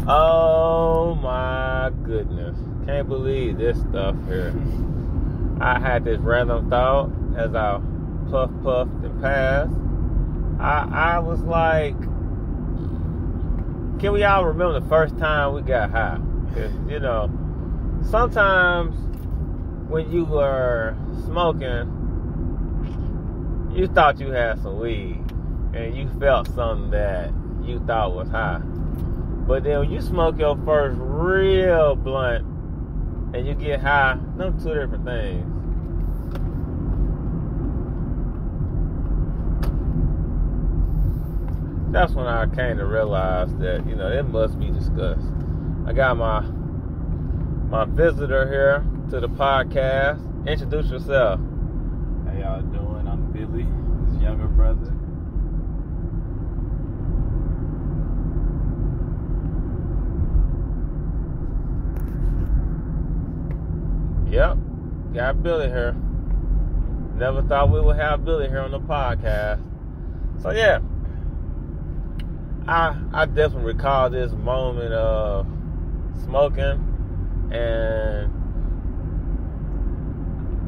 Oh my goodness. Can't believe this stuff here. I had this random thought as I puffed and passed. I was like, can we all remember the first time we got high? 'Cause, you know, sometimes when you were smoking, you thought you had some weed and you felt something that you thought was high. But then when you smoke your first real blunt and you get high, them two different things. That's when I came to realize that, you know, it must be discussed. I got my visitor here to the podcast. Introduce yourself. How y'all doing? I'm Billy, his younger brother. Yep, got Billy here. Never thought we would have Billy here on the podcast. So yeah, I definitely recall this moment of smoking, and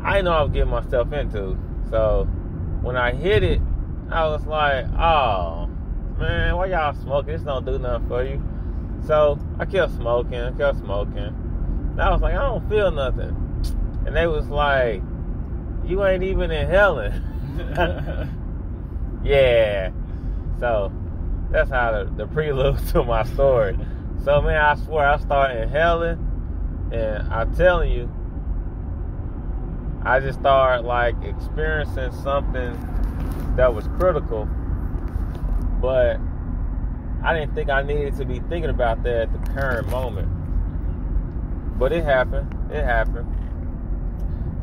I didn't know I was getting myself into. So when I hit it, I was like, oh man, why y'all smoking? This don't do nothing for you. So I kept smoking. And I was like, I don't feel nothing. And they was like, you ain't even inhaling. Yeah. So that's how the prelude to my story. So man, I swear I started inhaling, and I'm telling you, I just started like experiencing something that was critical, but I didn't think I needed to be thinking about that at the current moment. But it happened.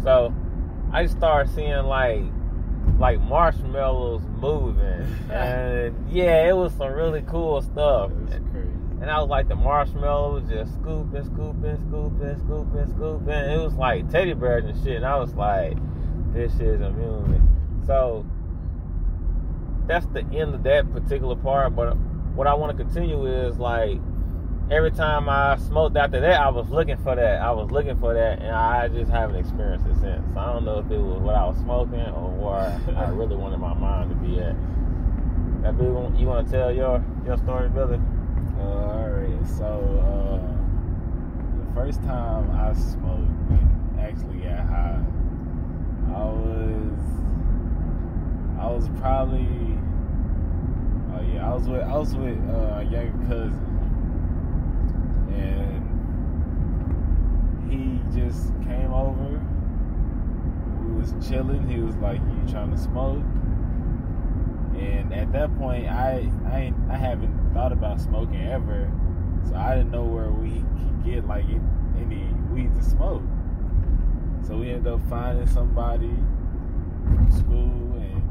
So I just started seeing like marshmallows moving, and yeah, it was some really cool stuff. It was crazy. And I was like, the marshmallows just scooping. It was like teddy bears and shit. And I was like, this shit is amusing. So that's the end of that particular part. But what I want to continue is like, every time I smoked after that, I was looking for that. And I just haven't experienced it since. So I don't know if it was what I was smoking or where I really wanted my mind to be at. You want to tell your story, Billy? Alright, so the first time I smoked and actually got high, I was probably, I was with a younger cousin, and he just came over. We was chilling. He was like, "You trying to smoke?" And at that point, I haven't thought about smoking ever, so I didn't know where we could get like any weed to smoke. So we ended up finding somebody from school, and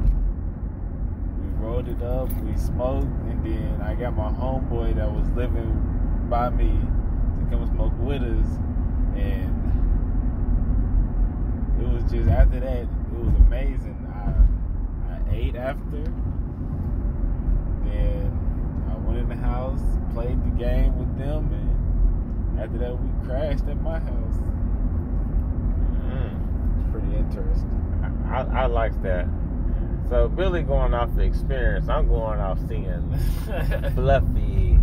we rolled it up. We smoked, and then I got my homeboy that was living by me to come smoke with us, and it was just after that, it was amazing. I ate after. Then I went in the house, played the game with them, and after that we crashed at my house. It's pretty interesting. I like that. So Billy going off the experience, I'm going off seeing fluffy,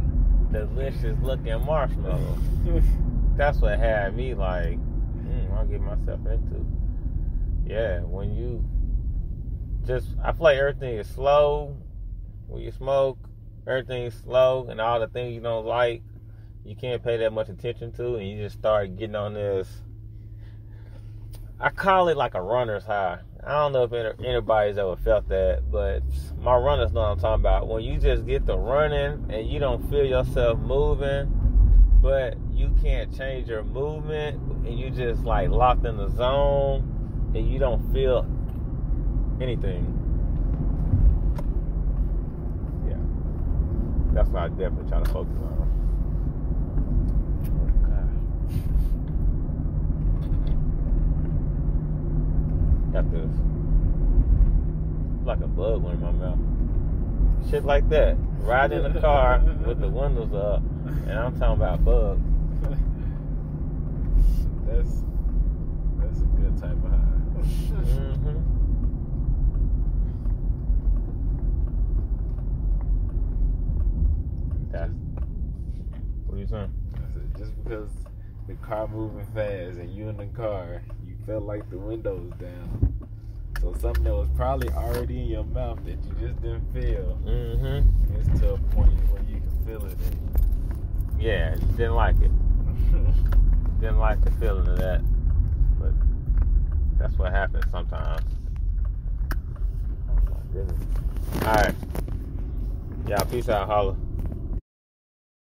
delicious looking marshmallows. That's what had me like, I'll get myself into. Yeah, when you I feel like everything is slow. When you smoke, everything's slow, and all the things you don't like, you can't pay that much attention to, and you just start getting on this. I call it like a runner's high. I don't know if anybody's ever felt that, but my runners know what I'm talking about. When you just get to running and you don't feel yourself moving, but you can't change your movement, and you just like locked in the zone, and you don't feel anything. That's what I definitely try to focus on. Got this. Like a bug went in my mouth. Shit like that. Riding in the car with the windows up, and I'm talking about bugs. That's a good type of high. Mm-hmm. That's what are you saying? I said, just because the car moving fast and you in the car, you felt like the windows down. So something that was probably already in your mouth that you just didn't feel. Mm-hmm. It's to a point where you can feel it. Yeah, you didn't like it. Didn't like the feeling of that. But that's what happens sometimes. Oh my goodness. Alright. Y'all, peace out, holla.